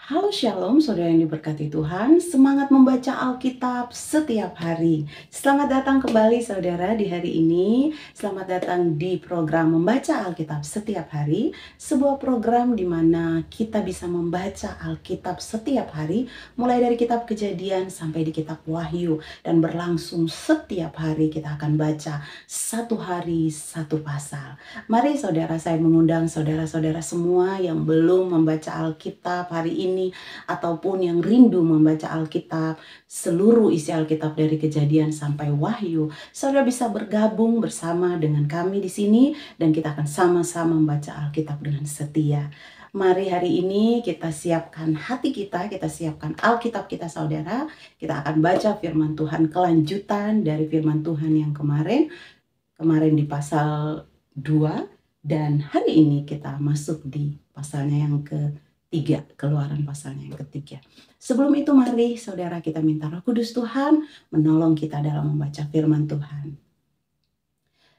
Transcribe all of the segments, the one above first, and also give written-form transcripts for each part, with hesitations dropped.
Halo Shalom, saudara yang diberkati Tuhan. Semangat membaca Alkitab setiap hari. Selamat datang kembali saudara di hari ini. Selamat datang di program Membaca Alkitab setiap hari. Sebuah program di mana kita bisa membaca Alkitab setiap hari. Mulai dari kitab Kejadian sampai di kitab Wahyu. Dan berlangsung setiap hari kita akan baca satu hari satu pasal. Mari saudara, saya mengundang saudara-saudara semua yang belum membaca Alkitab hari ini ataupun yang rindu membaca Alkitab, seluruh isi Alkitab dari Kejadian sampai Wahyu, saudara bisa bergabung bersama dengan kami di sini dan kita akan sama-sama membaca Alkitab dengan setia. Mari hari ini kita siapkan hati kita siapkan Alkitab kita saudara. Kita akan baca firman Tuhan kelanjutan dari firman Tuhan yang kemarin di pasal 2 dan hari ini kita masuk di pasalnya yang ketiga, Keluaran pasalnya yang ketiga. Sebelum itu mari saudara kita minta Roh Kudus Tuhan menolong kita dalam membaca firman Tuhan.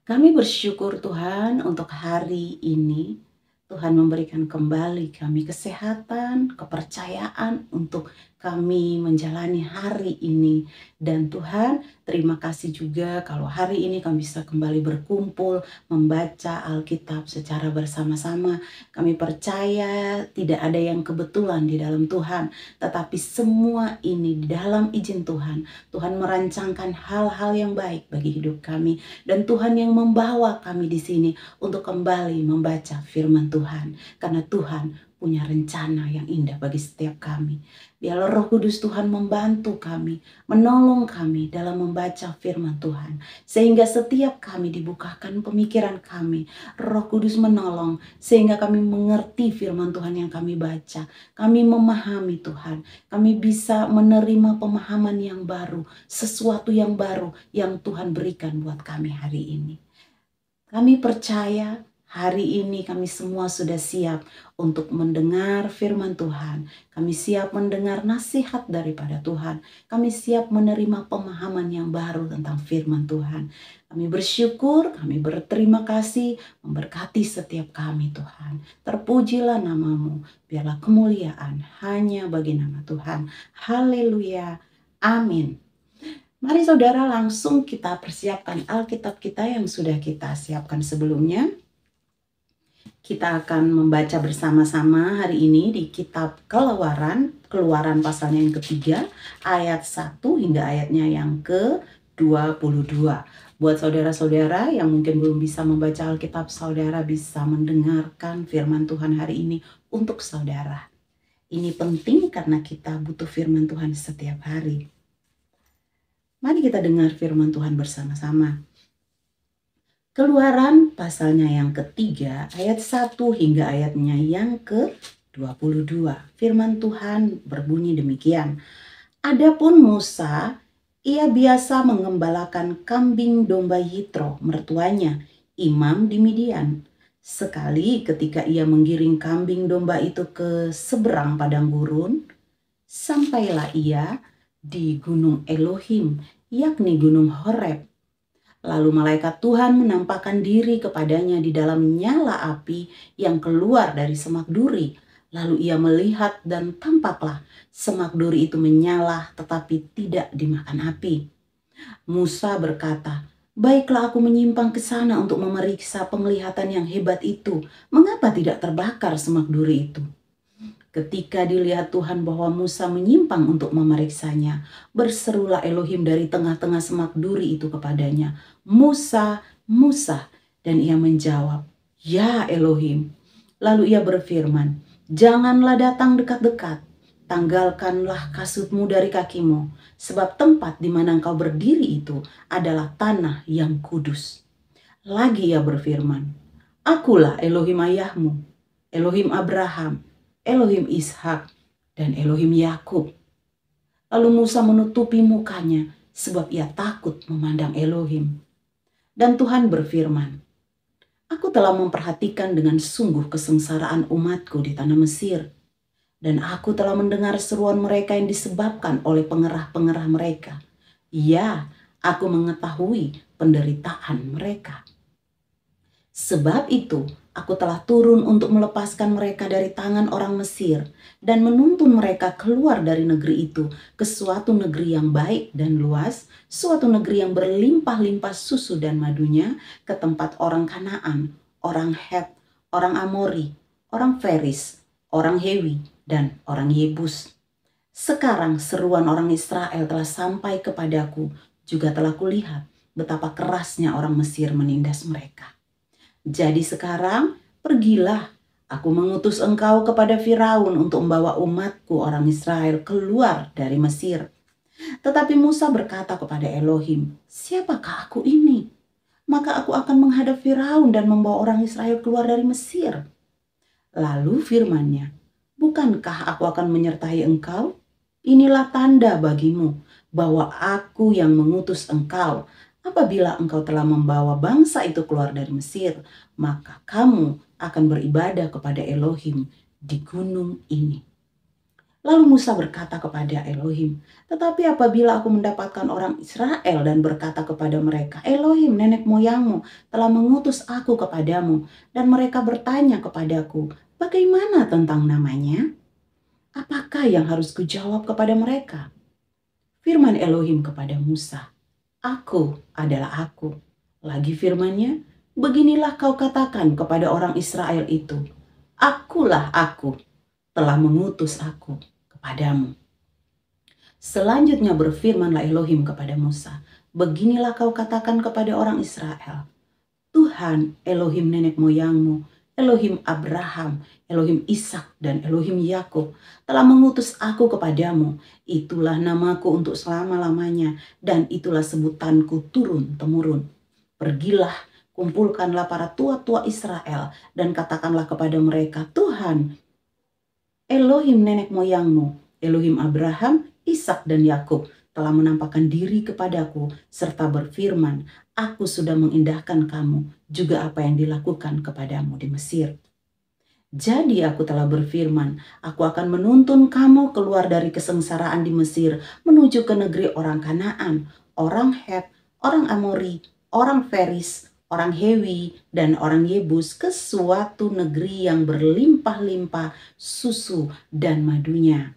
Kami bersyukur Tuhan untuk hari ini. Tuhan memberikan kembali kami kesehatan, kepercayaan untuk kami menjalani hari ini. Dan Tuhan, terima kasih juga kalau hari ini kami bisa kembali berkumpul, membaca Alkitab secara bersama-sama. Kami percaya tidak ada yang kebetulan di dalam Tuhan, tetapi semua ini di dalam izin Tuhan. Tuhan merancangkan hal-hal yang baik bagi hidup kami. Dan Tuhan yang membawa kami di sini untuk kembali membaca firman Tuhan. Karena Tuhan punya rencana yang indah bagi setiap kami. Biarlah Roh Kudus Tuhan membantu kami, menolong kami dalam membaca firman Tuhan. Sehingga setiap kami dibukakan pemikiran kami. Roh Kudus menolong sehingga kami mengerti firman Tuhan yang kami baca. Kami memahami Tuhan. Kami bisa menerima pemahaman yang baru, sesuatu yang baru yang Tuhan berikan buat kami hari ini. Kami percaya hari ini kami semua sudah siap untuk mendengar firman Tuhan. Kami siap mendengar nasihat daripada Tuhan. Kami siap menerima pemahaman yang baru tentang firman Tuhan. Kami bersyukur, kami berterima kasih, memberkati setiap kami Tuhan. Terpujilah namamu, biarlah kemuliaan hanya bagi nama Tuhan. Haleluya, amin. Mari saudara langsung kita persiapkan Alkitab kita yang sudah kita siapkan sebelumnya. Kita akan membaca bersama-sama hari ini di kitab Keluaran pasalnya yang ketiga, ayat 1 hingga ayatnya yang ke-22. Buat saudara-saudara yang mungkin belum bisa membaca Alkitab, saudara bisa mendengarkan firman Tuhan hari ini untuk saudara. Ini penting karena kita butuh firman Tuhan setiap hari. Mari kita dengar firman Tuhan bersama-sama. Keluaran pasalnya yang ketiga, ayat 1 hingga ayatnya yang ke-22. Firman Tuhan berbunyi demikian. Adapun Musa, ia biasa mengembalakan kambing domba Yitro, mertuanya, imam di Midian. Sekali ketika ia menggiring kambing domba itu ke seberang padang gurun, sampailah ia di gunung Elohim, yakni gunung Horeb. Lalu malaikat Tuhan menampakkan diri kepadanya di dalam nyala api yang keluar dari semak duri. Lalu ia melihat dan tampaklah semak duri itu menyala tetapi tidak dimakan api. Musa berkata, "Baiklah aku menyimpang ke sana untuk memeriksa penglihatan yang hebat itu. Mengapa tidak terbakar semak duri itu?" Ketika dilihat Tuhan bahwa Musa menyimpang untuk memeriksanya, berserulah Elohim dari tengah-tengah semak duri itu kepadanya, "Musa, Musa." Dan ia menjawab, "Ya Elohim." Lalu ia berfirman, "Janganlah datang dekat-dekat, tanggalkanlah kasutmu dari kakimu, sebab tempat di mana engkau berdiri itu adalah tanah yang kudus." Lagi ia berfirman, "Akulah Elohim ayahmu, Elohim Abraham, Elohim Ishak, dan Elohim Yakub." Lalu Musa menutupi mukanya sebab ia takut memandang Elohim. Dan Tuhan berfirman, "Aku telah memperhatikan dengan sungguh kesengsaraan umatku di tanah Mesir. Dan aku telah mendengar seruan mereka yang disebabkan oleh pengerah-pengerah mereka. Ya, aku mengetahui penderitaan mereka. Sebab itu Aku telah turun untuk melepaskan mereka dari tangan orang Mesir dan menuntun mereka keluar dari negeri itu ke suatu negeri yang baik dan luas, suatu negeri yang berlimpah-limpah susu dan madunya, ke tempat orang Kanaan, orang Het, orang Amori, orang Feris, orang Hewi, dan orang Yebus. Sekarang seruan orang Israel telah sampai kepadaku, juga telah kulihat betapa kerasnya orang Mesir menindas mereka. Jadi sekarang pergilah, aku mengutus engkau kepada Firaun untuk membawa umatku orang Israel keluar dari Mesir. Tetapi Musa berkata kepada Elohim, siapakah aku ini? Maka aku akan menghadap Firaun dan membawa orang Israel keluar dari Mesir. Lalu firman-Nya, bukankah aku akan menyertai engkau? Inilah tanda bagimu bahwa aku yang mengutus engkau. Apabila engkau telah membawa bangsa itu keluar dari Mesir, maka kamu akan beribadah kepada Elohim di gunung ini. Lalu Musa berkata kepada Elohim, tetapi apabila aku mendapatkan orang Israel dan berkata kepada mereka, Elohim nenek moyangmu telah mengutus aku kepadamu, dan mereka bertanya kepadaku, bagaimana tentang namanya? Apakah yang harus kujawab kepada mereka? Firman Elohim kepada Musa, aku adalah aku. Lagi firman-Nya, beginilah kau katakan kepada orang Israel itu, akulah aku, telah mengutus aku kepadamu. Selanjutnya berfirmanlah Elohim kepada Musa, beginilah kau katakan kepada orang Israel, Tuhan Elohim nenek moyangmu, Elohim Abraham, Elohim Ishak dan Elohim Yakub telah mengutus aku kepadamu. Itulah namaku untuk selama-lamanya dan itulah sebutanku turun-temurun. Pergilah, kumpulkanlah para tua-tua Israel dan katakanlah kepada mereka, Tuhan Elohim nenek moyangmu, Elohim Abraham, Ishak dan Yakub telah menampakkan diri kepadaku serta berfirman, aku sudah mengindahkan kamu juga apa yang dilakukan kepadamu di Mesir. Jadi aku telah berfirman, aku akan menuntun kamu keluar dari kesengsaraan di Mesir menuju ke negeri orang Kanaan, orang Het, orang Amori, orang Feris, orang Hewi, dan orang Yebus ke suatu negeri yang berlimpah-limpah susu dan madunya.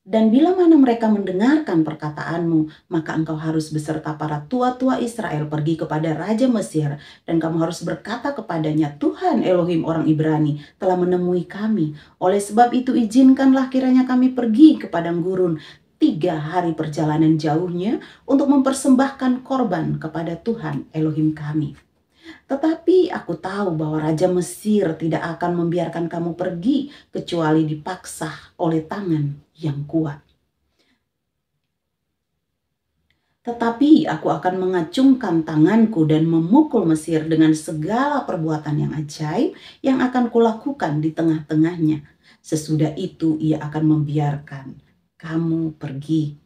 Dan bila mana mereka mendengarkan perkataanmu, maka engkau harus beserta para tua-tua Israel pergi kepada Raja Mesir, dan kamu harus berkata kepadanya, Tuhan Elohim orang Ibrani telah menemui kami. Oleh sebab itu izinkanlah kiranya kami pergi ke padang gurun 3 hari perjalanan jauhnya untuk mempersembahkan korban kepada Tuhan Elohim kami. Tetapi aku tahu bahwa Raja Mesir tidak akan membiarkan kamu pergi kecuali dipaksa oleh tangan yang kuat. Tetapi aku akan mengacungkan tanganku dan memukul Mesir dengan segala perbuatan yang ajaib yang akan kulakukan di tengah-tengahnya. Sesudah itu ia akan membiarkan kamu pergi.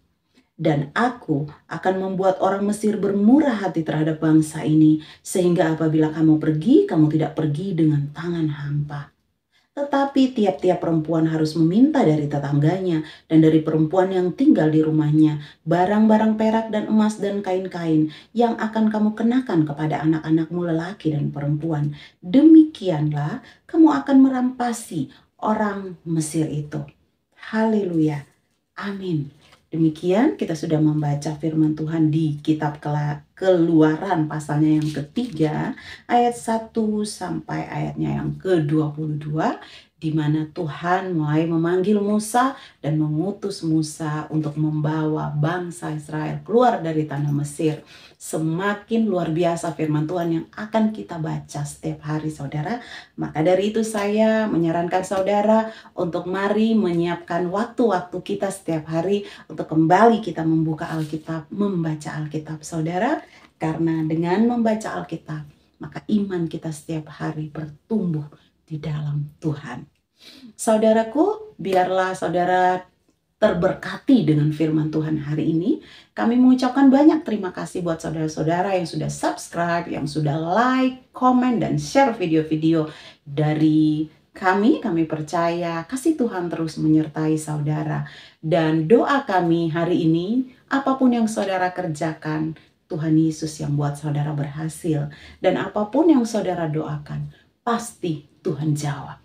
Dan aku akan membuat orang Mesir bermurah hati terhadap bangsa ini, sehingga apabila kamu pergi, kamu tidak pergi dengan tangan hampa. Tetapi tiap-tiap perempuan harus meminta dari tetangganya dan dari perempuan yang tinggal di rumahnya barang-barang perak dan emas dan kain-kain yang akan kamu kenakan kepada anak-anakmu lelaki dan perempuan. Demikianlah kamu akan merampasi orang Mesir itu. Haleluya. Amin. Demikian kita sudah membaca firman Tuhan di kitab Keluaran pasalnya yang ketiga ayat 1 sampai ayatnya yang ke-22, di mana Tuhan mulai memanggil Musa dan mengutus Musa untuk membawa bangsa Israel keluar dari tanah Mesir. Semakin luar biasa firman Tuhan yang akan kita baca setiap hari, saudara. Maka dari itu saya menyarankan saudara untuk mari menyiapkan waktu-waktu kita setiap hari untuk kembali kita membuka Alkitab, membaca Alkitab, saudara. Karena dengan membaca Alkitab, maka iman kita setiap hari bertumbuh di dalam Tuhan. Saudaraku, biarlah saudara terberkati dengan firman Tuhan hari ini. Kami mengucapkan banyak terima kasih buat saudara-saudara yang sudah subscribe, yang sudah like, komen, dan share video-video dari kami. Kami percaya kasih Tuhan terus menyertai saudara. Dan doa kami hari ini, apapun yang saudara kerjakan, Tuhan Yesus yang buat saudara berhasil. Dan apapun yang saudara doakan, pasti Tuhan jawab.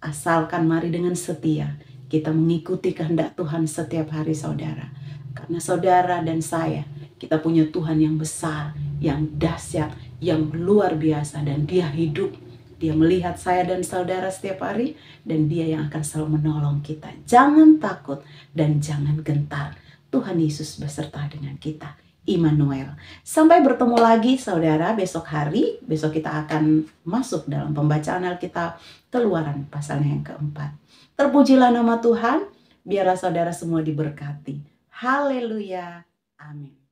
Asalkan mari dengan setia kita mengikuti kehendak Tuhan setiap hari saudara. Karena saudara dan saya, kita punya Tuhan yang besar, yang dahsyat, yang luar biasa, dan Dia hidup. Dia melihat saya dan saudara setiap hari, dan Dia yang akan selalu menolong kita. Jangan takut dan jangan gentar. Tuhan Yesus beserta dengan kita. Immanuel. Sampai bertemu lagi saudara besok hari. Besok kita akan masuk dalam pembacaan Alkitab Keluaran pasalnya yang keempat. Terpujilah nama Tuhan. Biarlah saudara semua diberkati. Haleluya. Amin.